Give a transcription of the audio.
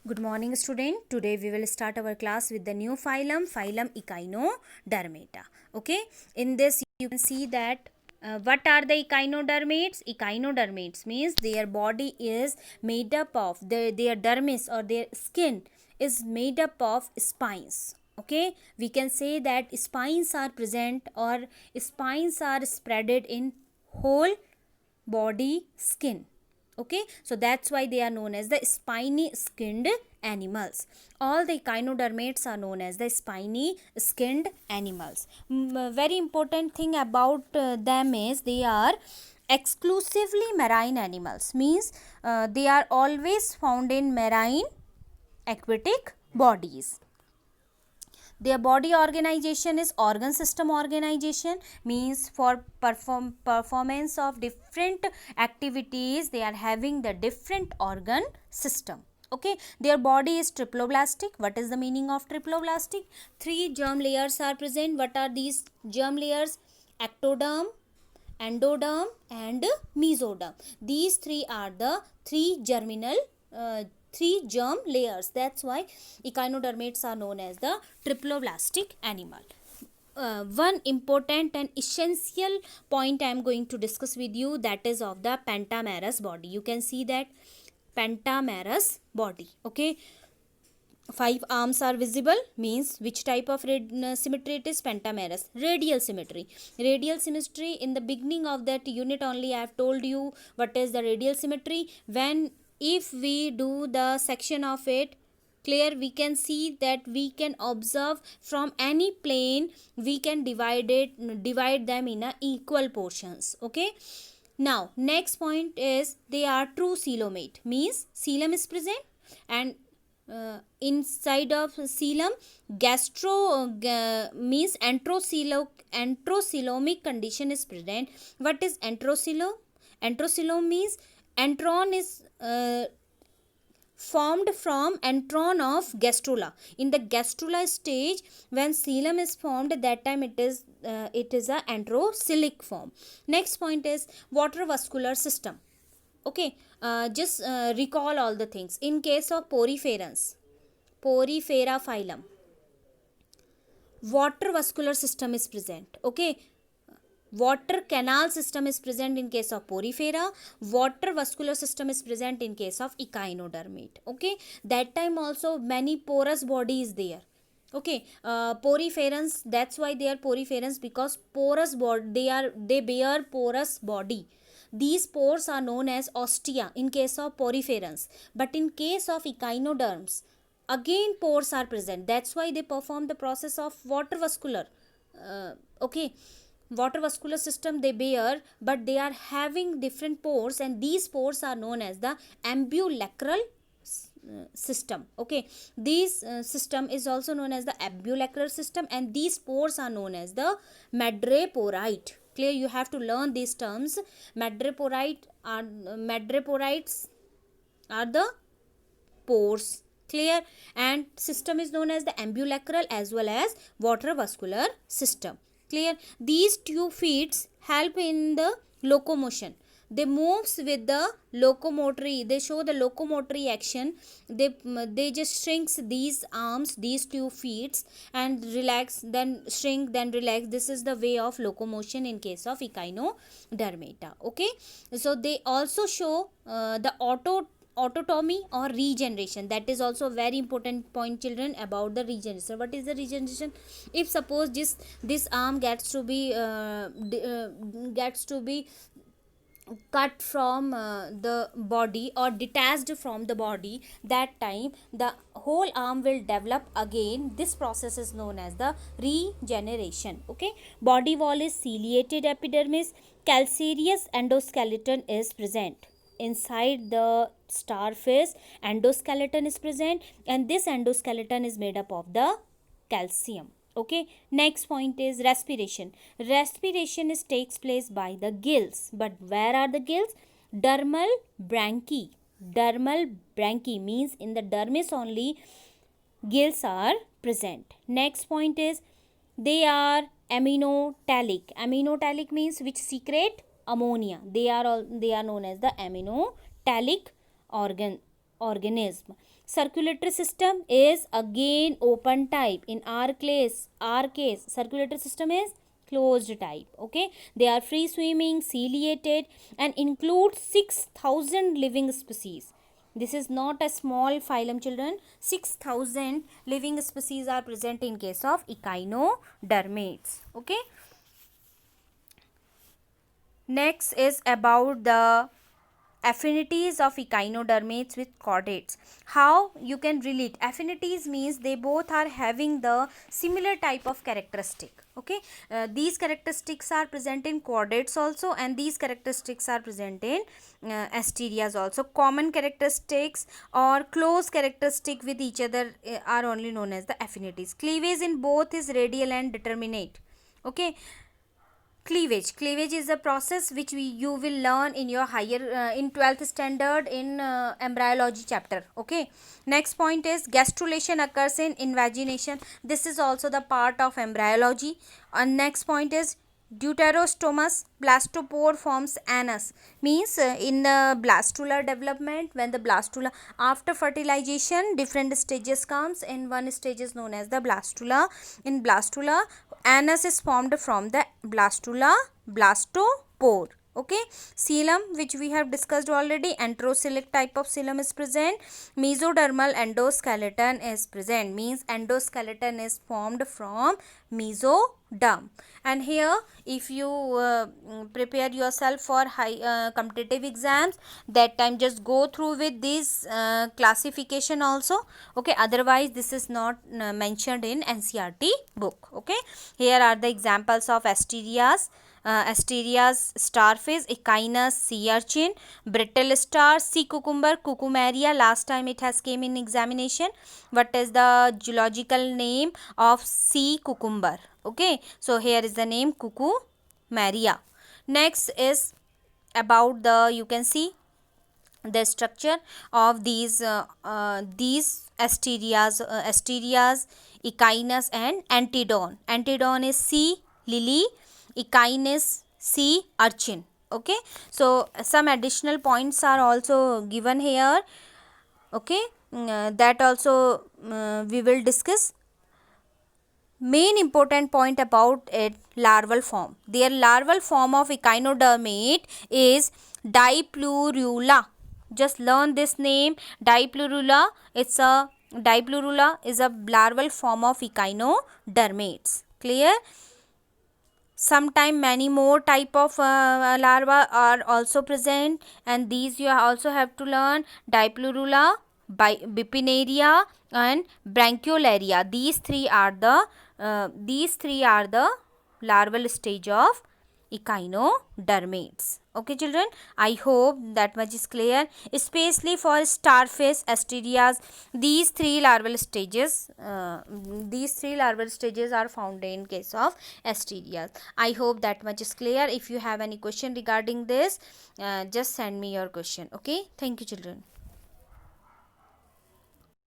Good morning, student. Today we will start our class with the new phylum Echinodermata. Okay, in this you can see that what are the echinodermates? Echinodermates means their body is made up of their dermis or their skin is made up of spines. Okay, we can say that spines are present or spines are spreaded in whole body skin. Okay, so that's why they are known as the spiny skinned animals. All the echinodermates are known as the spiny skinned animals. Very important thing about them is they are exclusively marine animals, means they are always found in marine aquatic bodies. Their body organization is organ system organization, means for performance of different activities they are having the different organ system. Okay, their body is triploblastic. What is the meaning of triploblastic? Three germ layers are present. What are these germ layers? Ectoderm, endoderm and mesoderm. These three are the three germ layers. That's why echinodermates are known as the triploblastic animal. One important and essential point I am going to discuss with you, that is of the pentamerous body. You can see that pentamerous body. Okay, 5 arms are visible, means which type of symmetry it is? Pentamerous. Radial symmetry. Radial symmetry, in the beginning of that unit only I have told you what is the radial symmetry. When if we do the section of it, clear, we can see that we can observe from any plane we can divide them in a equal portions. Okay, now next point is they are true coelomate, means coelom is present and inside of coelom means enterocoelomic condition is present. What is enterocoelom? Enterocoelom means entron is formed from entron of gastrula. In the gastrula stage, when coelom is formed, that time it is a enterocoelic form. Next point is water vascular system. Okay, just recall all the things. In case of porifera phylum, water vascular system is present. Okay, water canal system is present in case of porifera. Water vascular system is present in case of echinodermate. Okay, that time also many porous body is there. Okay, poriferans, that's why they are poriferans, because porous body, they bear porous body. These pores are known as ostia in case of poriferans, but in case of echinoderms, again pores are present. That's why they perform the process of water vascular. Okay, water vascular system they bear, but they are having different pores, and these pores are known as the ambulacral system. Okay, this system is also known as the ambulacral system, and these pores are known as the madreporite. Clear, you have to learn these terms. Madreporites are the pores. Clear, and system is known as the ambulacral as well as water vascular system. Clear, these two feet help in the locomotion. They moves with the locomotory, they show the locomotory action. They just shrinks these arms, these two feet, and relax, then shrink, then relax. This is the way of locomotion in case of echinodermata. Okay, so they also show the autotomy or regeneration. That is also a very important point, children, about the regeneration. What is the regeneration? If suppose this arm gets to be cut from the body or detached from the body, that time the whole arm will develop again. This process is known as the regeneration. Okay, body wall is ciliated epidermis. Calcareous endoskeleton is present. Inside the starfish, endoskeleton is present, and this endoskeleton is made up of the calcium. Okay, next point is respiration. Respiration takes place by the gills, but where are the gills? Dermal branchi. Dermal branchi means in the dermis only gills are present. Next point is they are aminotelic. Aminotelic means which secrete ammonia. They are known as the aminotelic organ organism. Circulatory system is again open type. In our case circulatory system is closed type. Okay, they are free swimming, ciliated, and include 6,000 living species. This is not a small phylum, children. 6,000 living species are present in case of echinodermates. Okay, next is about the affinities of echinodermates with chordates. How you can relate? Affinities means they both are having the similar type of characteristic. Okay, these characteristics are present in chordates also, and these characteristics are present in asterias also. Common characteristics or close characteristic with each other are only known as the affinities. Cleavage in both is radial and determinate. Okay, cleavage is a process which you will learn in your higher in 12th standard in embryology chapter. Okay, next point is gastrulation occurs in invagination. This is also the part of embryology. And next point is deuterostomus blastopore forms anus, means in blastula development, when the blastula after fertilization different stages comes. In one stage is known as the blastula. In blastula anus is formed from the blastula blastopore. Okay, coelom, which we have discussed already, enterocoelic type of coelom is present. Mesodermal endoskeleton is present, means endoskeleton is formed from mesoderm. And here if you prepare yourself for high competitive exams, that time just go through with this classification also. Okay, otherwise this is not mentioned in NCERT book. Okay, here are the examples of asterias. Asterias starfish, echinus sea urchin, brittle star, sea cucumber, cucumaria. Last time it has came in examination. What is the geological name of sea cucumber? Okay, so here is the name cucumaria. Next is about the, you can see the structure of these asterias, echinus and antedon. Antedon is sea lily, echinus sea urchin. Okay, so some additional points are also given here. Okay, that also we will discuss. Main important point about it, larval form. Their larval form of echinodermate is Diplurula. Just learn this name, Diplurula. It's a Diplurula is a larval form of echinodermates. Clear? Sometime many more type of larvae are also present, and these you also have to learn. Diplurula, Bipinaria and Branchiolaria. These three are the larval stage of echinodermates. Okay children, I hope that much is clear. Especially for starfish, asterias, these three larval stages are found in case of asterias. I hope that much is clear. If you have any question regarding this, just send me your question. Okay, thank you children.